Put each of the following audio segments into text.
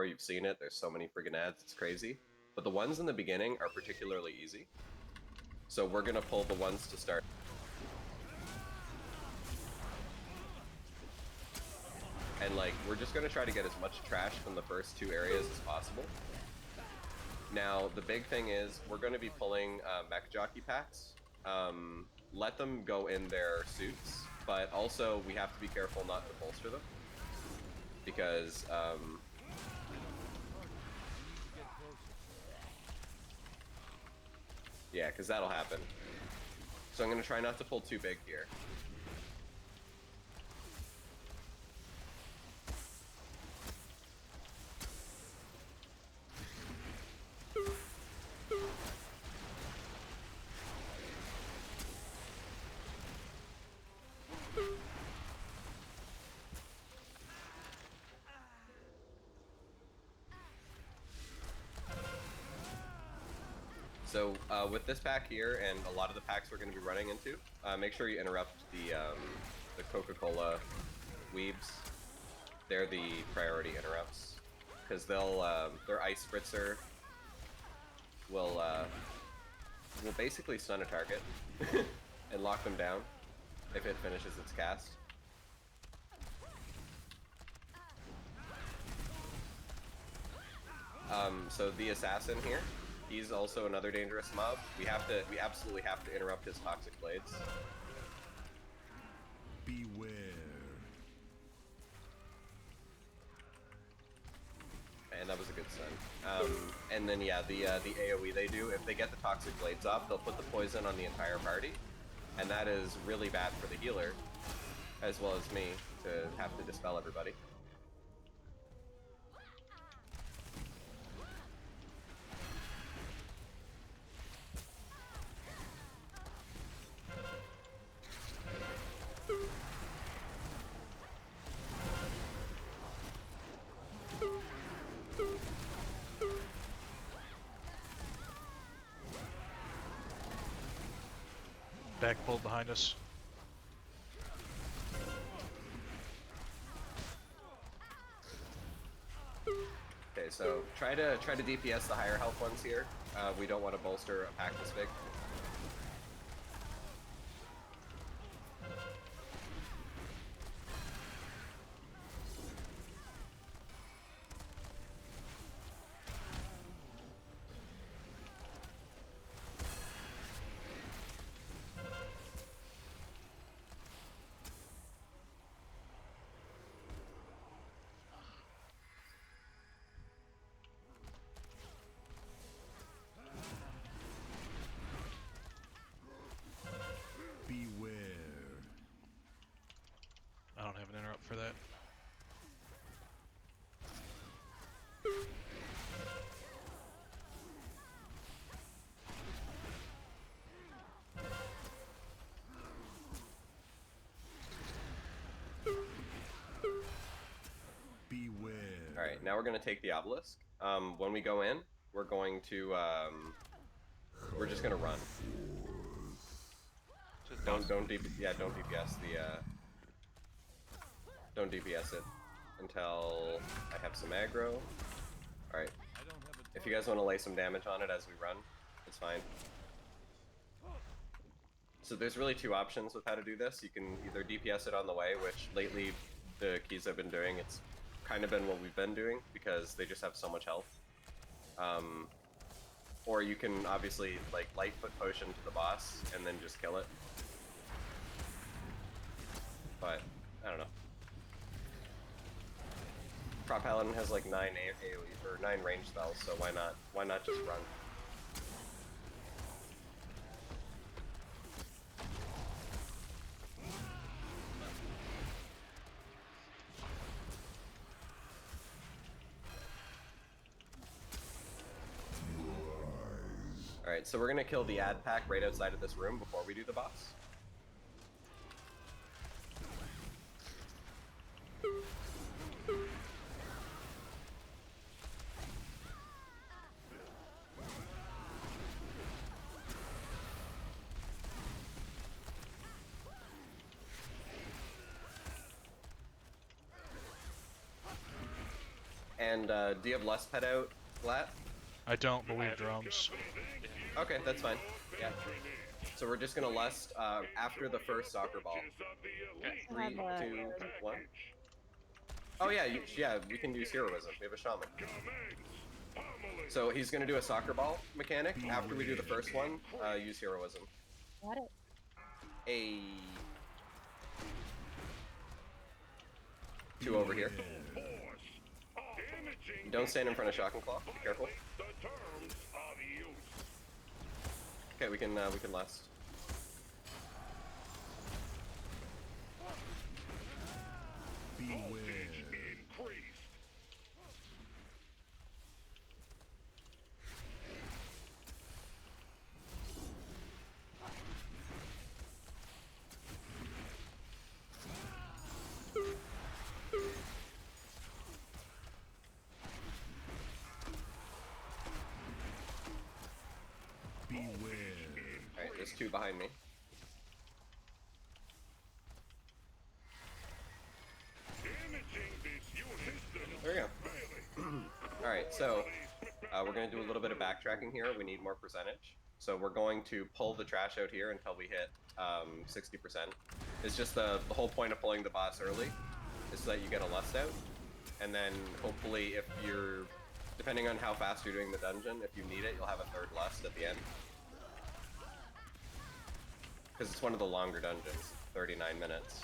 before, you've seen it. There's so many friggin' ads, it's crazy. But the ones in the beginning are particularly easy. So we're gonna pull the ones to start. And like, we're just gonna try to get as much trash from the first two areas as possible. Now, the big thing is, we're gonna be pulling mech jockey packs. Let them go in their suits, but also we have to be careful not to bolster them. Because, yeah, because that'll happen. So I'm gonna try not to pull too big here. So with this pack here, and a lot of the packs we're going to be running into, make sure you interrupt the Coca-Cola weebs. They're the priority interrupts, because they'll their ice spritzer will basically stun a target and lock them down if it finishes its cast. So the assassin here, he's also another dangerous mob. We absolutely have to interrupt his toxic blades. Beware. And that was a good stun. And then yeah, the AoE they do, if they get the toxic blades off, they'll put the poison on the entire party. And that is really bad for the healer, as well as me, to have to dispel everybody. Back pulled behind us. Okay, so try to DPS the higher health ones here. We don't want to bolster a pack this big. Beware. I don't have an interrupt for that. Beware. Alright, now we're going to take the obelisk. When we go in, we're going to, we're just going to run. Don't DPS the, don't DPS it until I have some aggro. Alright, if you guys want to lay some damage on it as we run, it's fine. So there's really two options with how to do this. You can either DPS it on the way, which lately the keys have been doing, it's kind of been what we've been doing, because they just have so much health. Or you can obviously like Lightfoot potion to the boss and then just kill it. But I don't know. Prop Paladin has like 9 AoE or 9 range spells, so why not? Why not just run? Alright, so we're gonna kill the ad pack right outside of this room before we do the boss. And do you have Lust Pet out, Lat? I don't, but we have drums. Okay, that's fine. Yeah. So we're just gonna Lust after the first soccer ball. I 3, have 2, 1. Oh yeah, yeah, we can use heroism. We have a shaman. So he's gonna do a soccer ball mechanic. After we do the first one, use heroism. Got it. A 2 over here. Don't stand in front of Shock and Claw. Be careful. Okay, we can last. Beware. Beware. Alright, there's 2 behind me. There we go. Alright, so we're going to do a little bit of backtracking here. We need more percentage. So we're going to pull the trash out here until we hit 60%. It's just the whole point of pulling the boss early is so that you get a lust out. And then hopefully if you're, depending on how fast you're doing the dungeon, if you need it, you'll have a 3rd lust at the end. Because it's one of the longer dungeons, 39 minutes.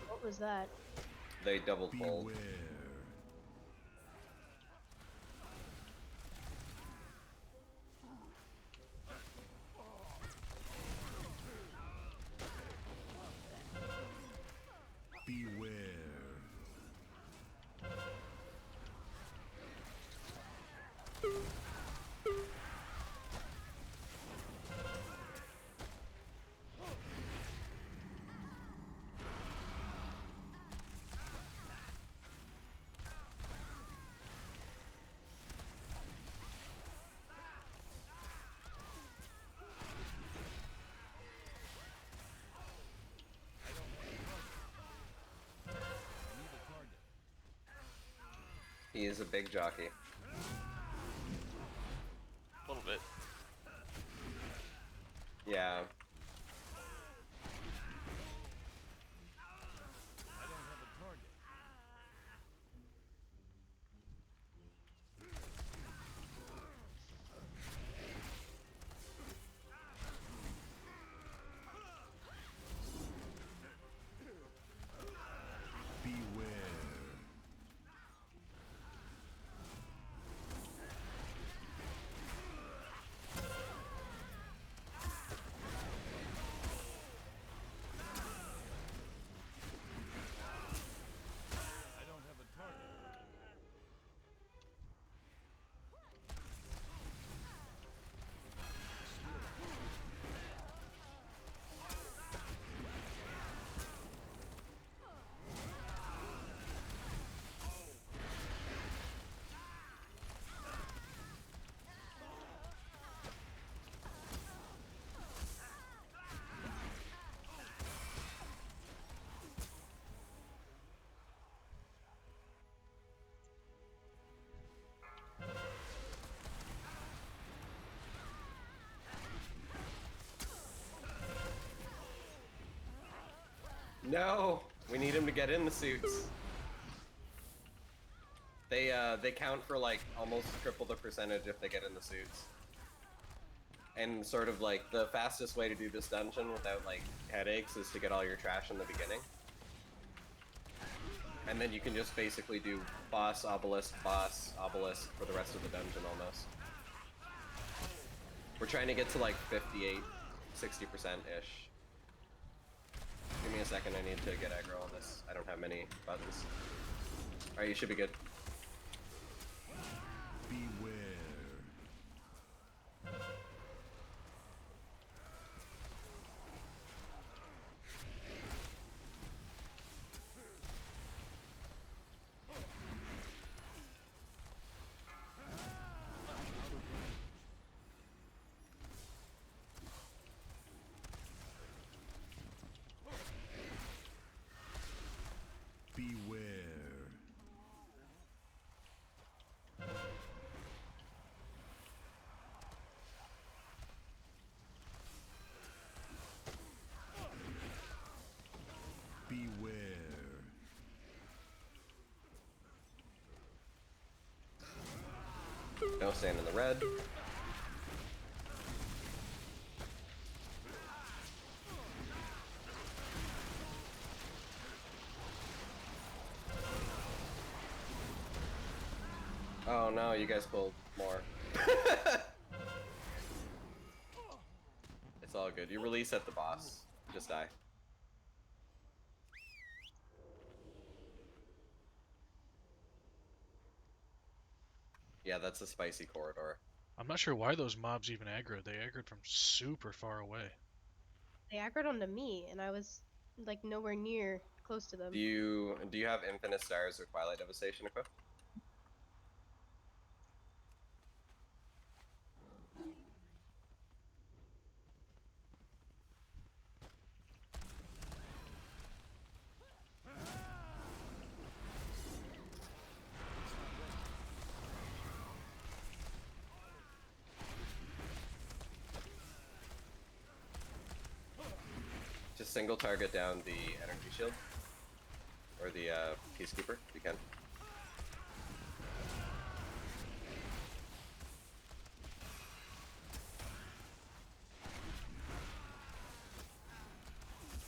What was that? They double pulled. Beware. Beware. He is a big jockey. A little bit. Yeah. Beware. No! We need him to get in the suits. They count for like almost triple the percentage if they get in the suits. And sort of like the fastest way to do this dungeon without like headaches is to get all your trash in the beginning. And then you can just basically do boss, obelisk, for the rest of the dungeon almost. We're trying to get to like 58, 60%-ish. me a second, I need to get aggro on this. I don't have many buttons. Alright, you should be good. Beware. Beware. Beware. No stand in the red. Oh no, you guys pulled more. It's all good. You release at the boss. Just die. Yeah, that's a spicy corridor. I'm not sure why those mobs even aggroed. They aggroed from super far away. They aggroed onto me, and I was like nowhere near close to them. Do you have Infinite Stars or Twilight Devastation equipped? Just single target down the energy shield. Or the Peacekeeper, if you can.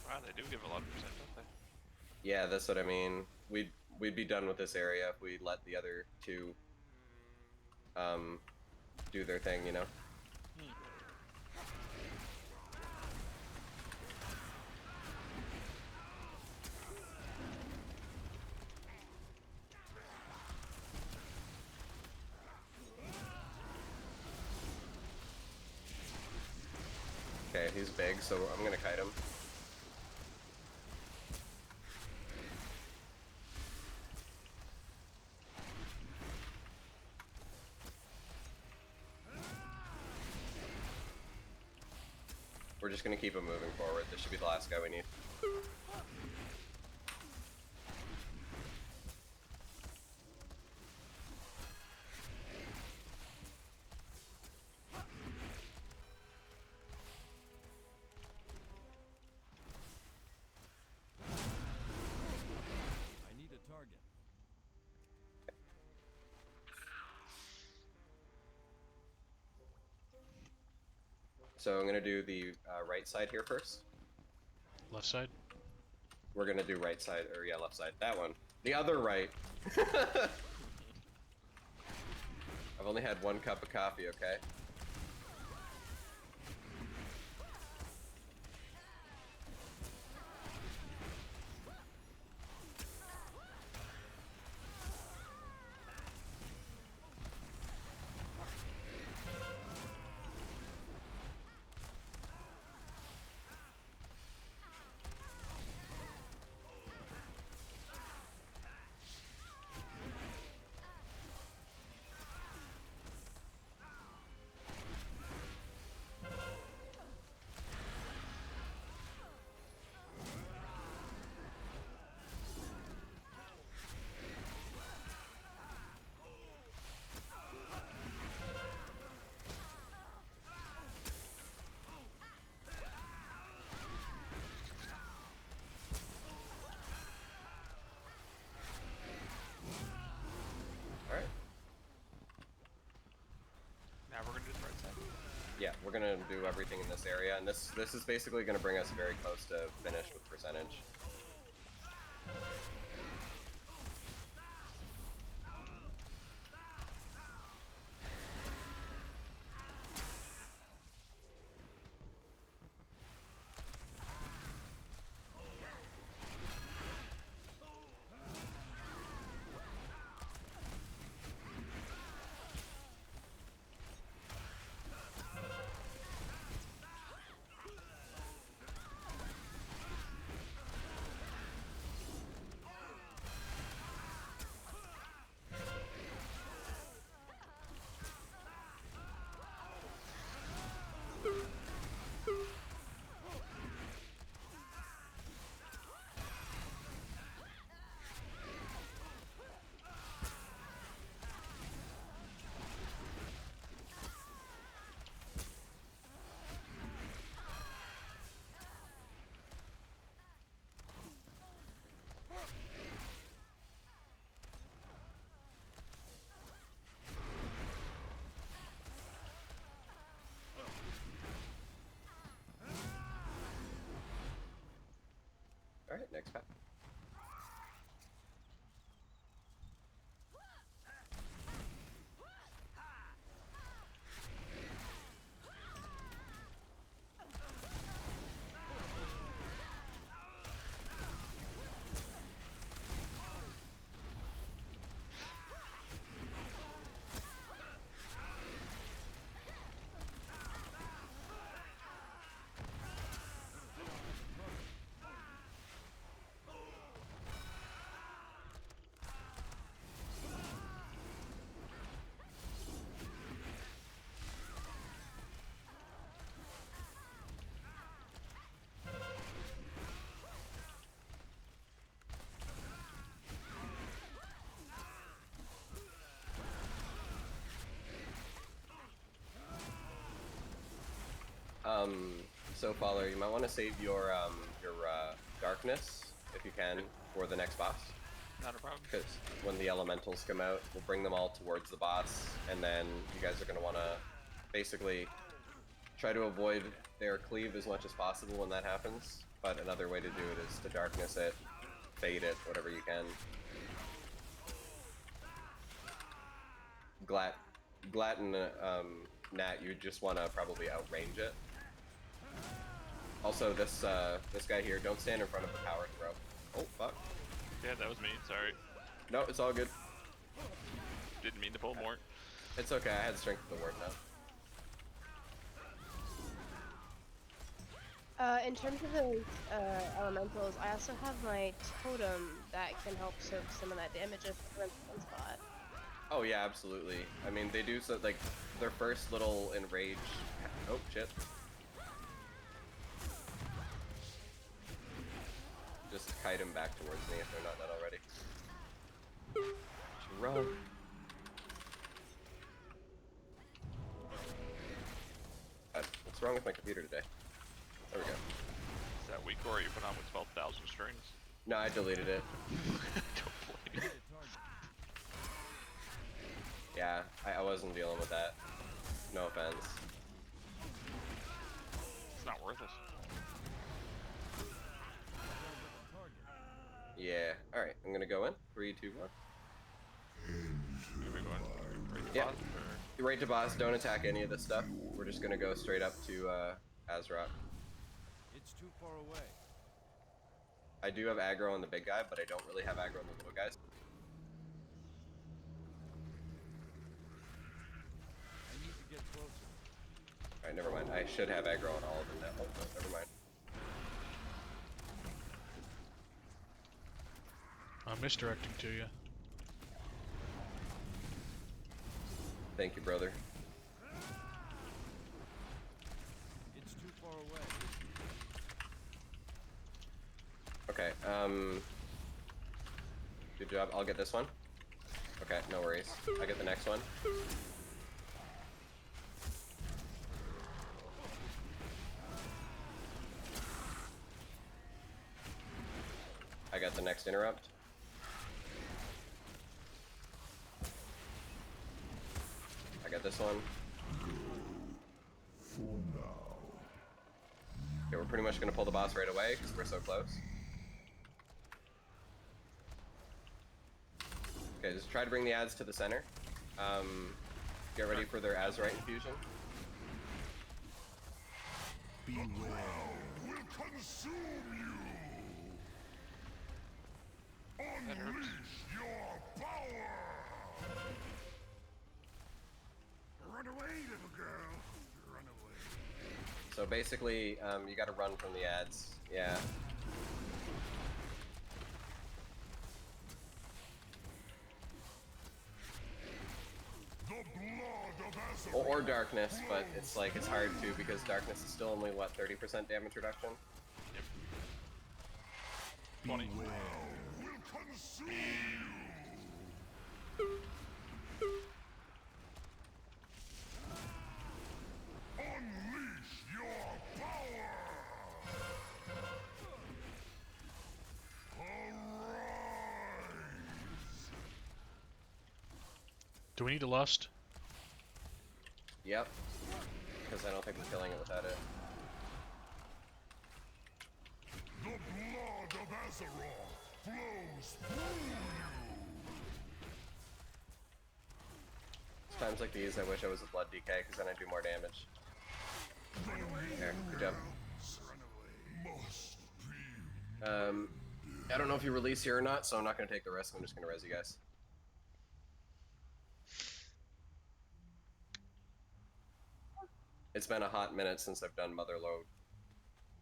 Wow, they do give a lot of percent, don't they? Yeah, that's what I mean. We'd be done with this area if we let the other two do their thing, you know? Okay, he's big, so I'm gonna kite him. We're just gonna keep him moving forward. This should be the last guy we need. I need a target. So I'm gonna do the right side here first. Left side? We're gonna do right side, or yeah, left side. That one. The other right. I've only had one cup of coffee, okay? Alright. Now we're gonna do the right side. Yeah, we're gonna do everything in this area, and this is basically gonna bring us very close to finish with percentage. Alright, next pack. So follower, you might want to save your darkness if you can for the next boss. Not a problem. Because when the elementals come out, we'll bring them all towards the boss, and then you guys are going to want to basically try to avoid their cleave as much as possible when that happens. But another way to do it is to darkness it, fade it, whatever you can. Glat and Nat, you just want to probably outrange it. Also, this guy here, don't stand in front of the power throw. Oh, fuck. Yeah, that was me. Sorry. No, it's all good. Didn't mean to pull more. It's okay, I had strength of the word now. In terms of those elementals, I also have my totem that can help soak some of that damage if we're in one spot. Oh yeah, absolutely. I mean, they do so, like, their first little enrage... Oh, shit. Just kite him back towards me if they're not dead already. Run. What's wrong with my computer today? There we go. Is that weak core you put on with 12,000 strings? No, I deleted it. Don't blame me. Yeah, I wasn't dealing with that. No offense. It's not worth it. Yeah. Alright, I'm gonna go in. 3, 2, 1. Are we going right to Yep. boss, or- Right to boss, don't attack any of this stuff. We're just gonna go straight up to Azrock. It's too far away. I do have aggro on the big guy, but I don't really have aggro on the little guys. I need to get closer. Alright, never mind. I should have aggro on all of them now. Oh, no, never mind. I'm misdirecting to you. Thank you, brother. It's too far away. Okay, good job. I'll get this one. Okay, no worries. I get the next one. I got the next interrupt. I got this one. Okay, we're pretty much gonna pull the boss right away because we're so close. Okay, just try to bring the ads to the center. Get ready for their Azurite infusion. Beware. That hurts. Run away, little girl. Run away. So basically, you gotta run from the ads. Yeah. Or darkness, but it's like, it's hard to because darkness is still only, what, 30% damage reduction? Yep. 20. Beware. Do we need to lust? Yep. Because I don't think we're killing it without it. The blood of Azeroth flows through you. Times like these, I wish I was a blood DK because then I do more damage. Run away, There, good job. run away. Must be. I don't know if you release here or not, so I'm not gonna take the risk. I'm just gonna res you guys. It's been a hot minute since I've done Motherload.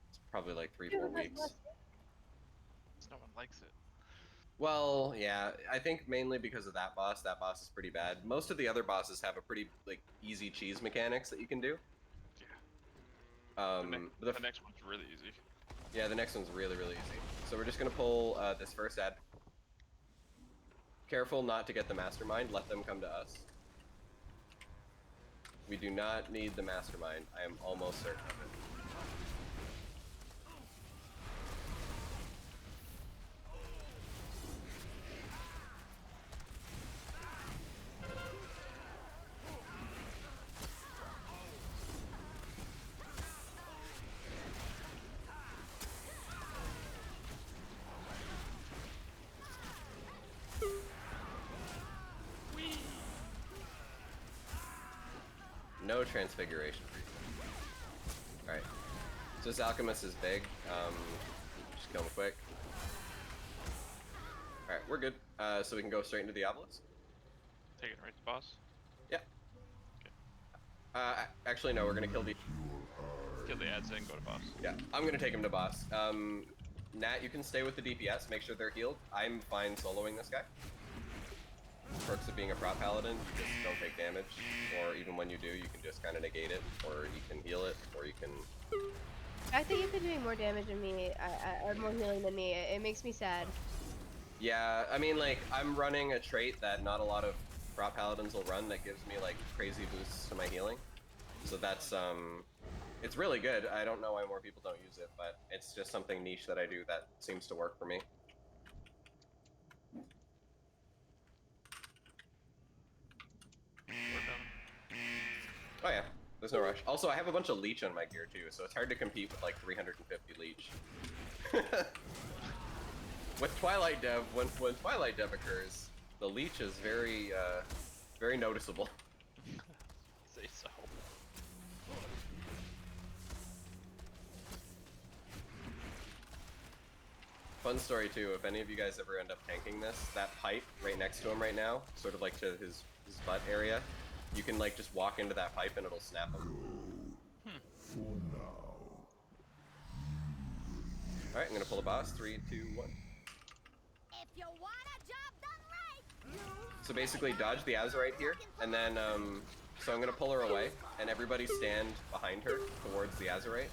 It's probably like 3-4 weeks. No one likes it. Well, yeah, I think mainly because of that boss. That boss is pretty bad. Most of the other bosses have a pretty like easy cheese mechanics that you can do. Yeah. But The next one's really easy. yeah, the next one's really easy. So we're just gonna pull this first ad. Careful not to get the mastermind. Let them come to us. We do not need the mastermind. I am almost certain of it. No transfiguration. Alright. So this alchemist is big. Just kill him quick. Alright, we're good. So we can go straight into the obelisk. Take it right to boss. Yeah. Actually, no, we're gonna kill the... Kill the ads and go to boss. Yeah, I'm gonna take him to boss. Nat, you can stay with the DPS, make sure they're healed. I'm fine soloing this guy. Perks of being a prop paladin, you just don't take damage, or even when you do, you can just kind of negate it, or you can heal it, or you can... I think you've been doing more damage than me, or more healing than me. It makes me sad. Yeah, I mean, like, I'm running a trait that not a lot of prop paladins will run that gives me, like, crazy boosts to my healing. So that's, it's really good. I don't know why more people don't use it, but it's just something niche that I do that seems to work for me. Oh yeah, there's no rush. Also, I have a bunch of leech on my gear too, so it's hard to compete with like 350 leech. With Twilight Dev, when Twilight Dev occurs, the leech is very, very noticeable. Say so. Fun story too, if any of you guys ever end up tanking this, that pipe right next to him right now, sort of like to his butt area, you can like just walk into that pipe and it'll snap him. Alright, I'm gonna pull a boss. 3, 2, 1. If you want a job done right, So basically dodge the Azurite here, and then, so I'm gonna pull her away, and everybody stand behind her towards the Azurite.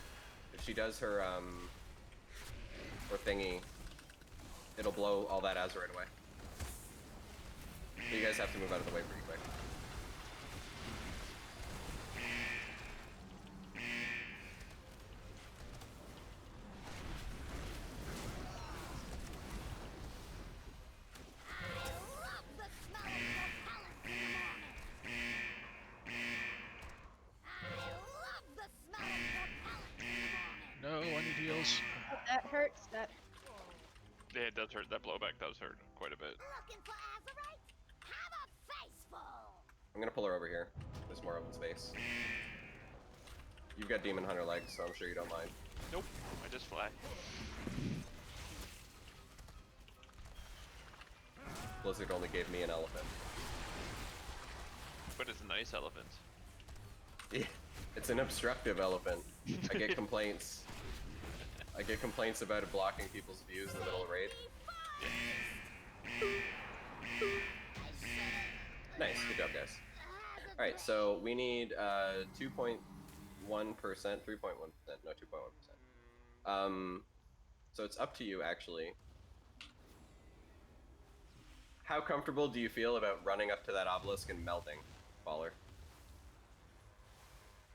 If she does her, her thingy, it'll blow all that Azurite away. So you guys have to move out of the way pretty quick. No, I need heals. That hurts. That. Yeah, it does hurt. That blowback does hurt quite a bit. looking for Azurite? Have a face full. I'm gonna pull her over here. There's more open space. You've got Demon Hunter legs, so I'm sure you don't mind. Nope, I just fly. Blizzard only gave me an elephant. But it's a nice elephant. It's an obstructive elephant. I get complaints. I get complaints about it blocking people's views in the middle of raid. Nice, good job, guys. Alright, so we need 2.1%, 3.1%, no, 2.1%. So it's up to you, actually. How comfortable do you feel about running up to that obelisk and melting, Baller?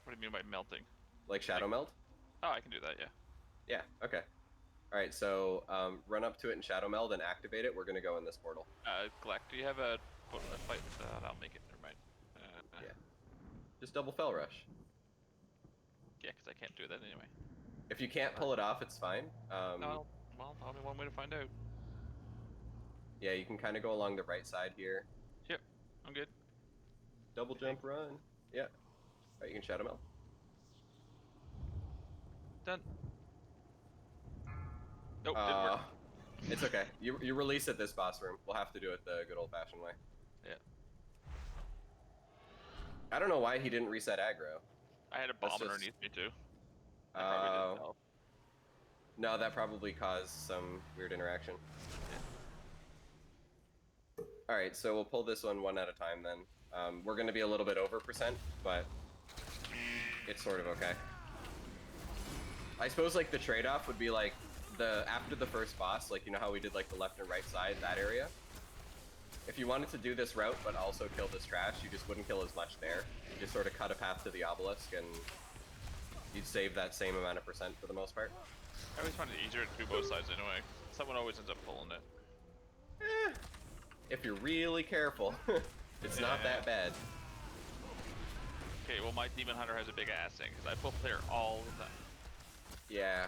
What do you mean by melting? Like Shadow Meld? Oh, I can do that, yeah. Yeah, okay. Alright, so run up to it and Shadow Meld and activate it. We're gonna go in this portal. Glack, do you have a fight with that? I'll make it, never mind. Yeah. Just double Fell Rush. Yeah, because I can't do that anyway. If you can't pull it off, it's fine. No, Well, only one way to find out. Yeah, you can kind of go along the right side here. Yep, I'm good. Double jump run. Yeah. Alright, you can shadow melt. Done. Nope, didn't work. It's okay. You release at this boss room. We'll have to do it the good old-fashioned way. Yeah. I don't know why he didn't reset aggro. I had a That's bomb just- underneath me too. I probably didn't tell. No, that probably caused some weird interaction. Alright, so we'll pull this one at a time then. We're going to be a little bit over percent, but it's sort of okay. I suppose like the trade-off would be like after the first boss, like you know how we did like the left and right side, that area? If you wanted to do this route but also kill this trash, you just wouldn't kill as much there. You just sort of cut a path to the obelisk and you'd save that same amount of percent for the most part. I always find it easier to do both sides anyway. Someone always ends up pulling it. If you're really careful, it's not that bad. Okay, well my demon hunter has a big ass thing because I pull clear all the time. Yeah.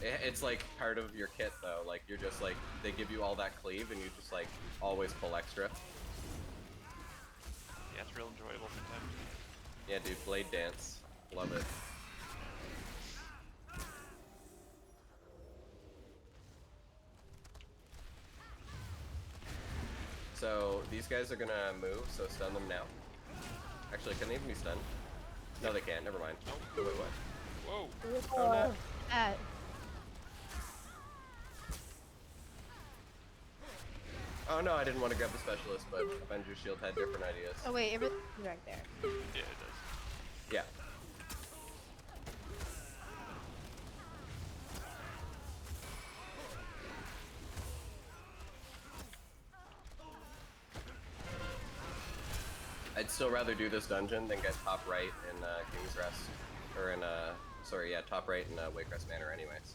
It's like part of your kit though, like you're just like, they give you all that cleave and you just like always pull extra. Yeah, it's real enjoyable sometimes. Yeah dude, blade dance. Love it. So these guys are gonna move, so stun them now. Actually, can they even be stunned? No they can't, never mind. Nope. Wait, what? Whoa! Oh, no. Oh no, I didn't want to grab the specialist, but Avenger's Shield had different ideas. Oh wait, everything's right there. Yeah, it does. Yeah. I'd still rather do this dungeon than get top right in King's Rest. Or in, sorry, yeah, top right in Waycrest Manor anyways.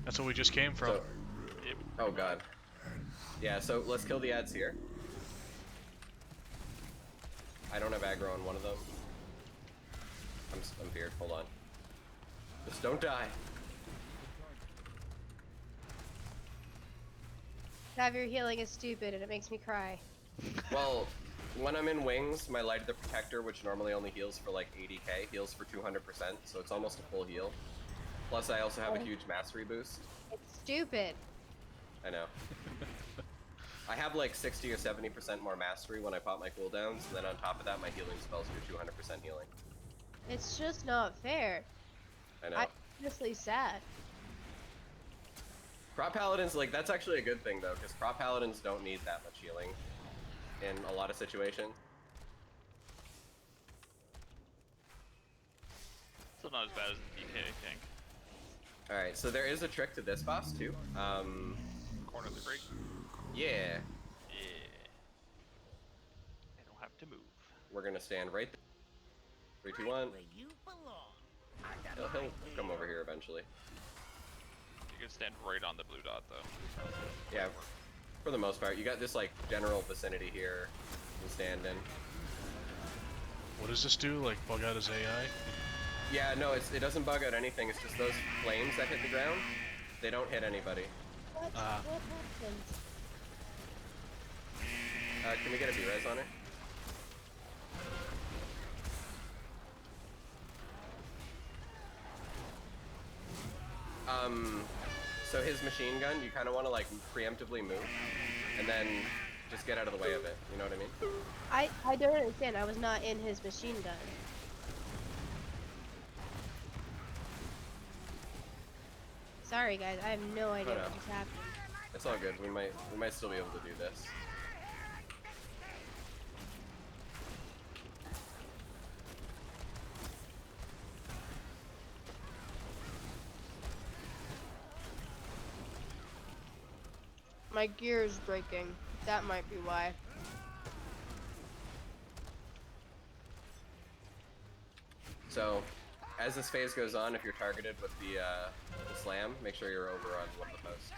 That's what we just came from. So, oh god. Yeah, so let's kill the ads here. I don't have aggro on one of them. I'm feared, hold on. Just don't die. Have your healing is stupid and it makes me cry. Well, when I'm in wings, my Light of the Protector, which normally only heals for like 80k, heals for 200%, so it's almost a full heal. Plus I also have a huge mastery boost. It's stupid. I know. I have like 60 or 70% more mastery when I pop my cooldowns, and then on top of that my healing spells do 200% healing. It's just not fair. I know. I'm honestly sad. Prop Paladins, like, that's actually a good thing though, because Prop Paladins don't need that much healing in a lot of situations. Still not as bad as the DK, I think. Alright, so there is a trick to this boss too. Corner of the break. Yeah. Yeah. I don't have to move. We're gonna stand right there. 3, 2, 1. Where you belong. He'll come over here eventually. You can stand right on the blue dot though. Yeah, for the most part. You got this like general vicinity here you can stand in. What does this do? Like bug out his AI? Yeah, no, it doesn't bug out anything. It's just those flames that hit the ground. They don't hit anybody. What happened? Can we get a B-res on her? So his machine gun, you kind of want to like preemptively move, and then just get out of the way of it. You know what I mean? I don't understand. I was not in his machine gun. Sorry guys, I have no idea what just happened. It's all good. We might still be able to do this. My gear is breaking. That might be why. So, as this phase goes on, if you're targeted with the slam, make sure you're over on one of the posts.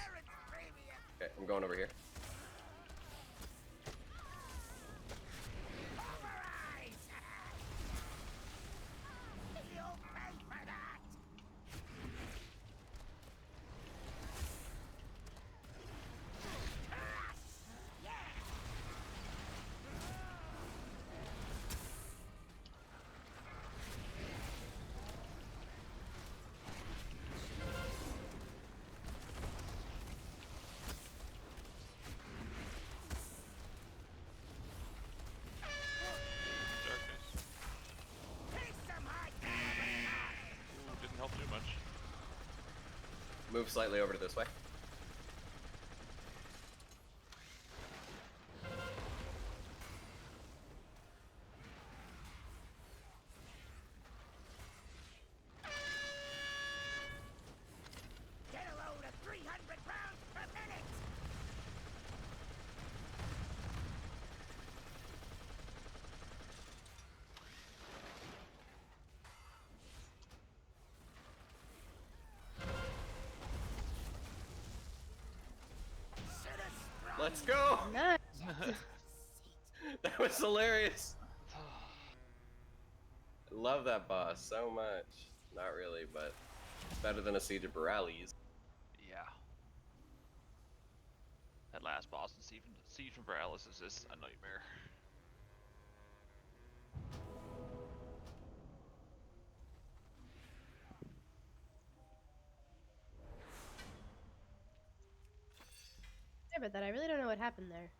Okay, I'm going over here. Move slightly over to this way. Get a load of 300 rounds per minute! Let's go! Nice. That was hilarious. I love that boss so much. Not really, but it's better than a Siege of Borales. Yeah. That last boss in Siege from Paralysis is just a nightmare. Sorry about that. I really don't know what happened there.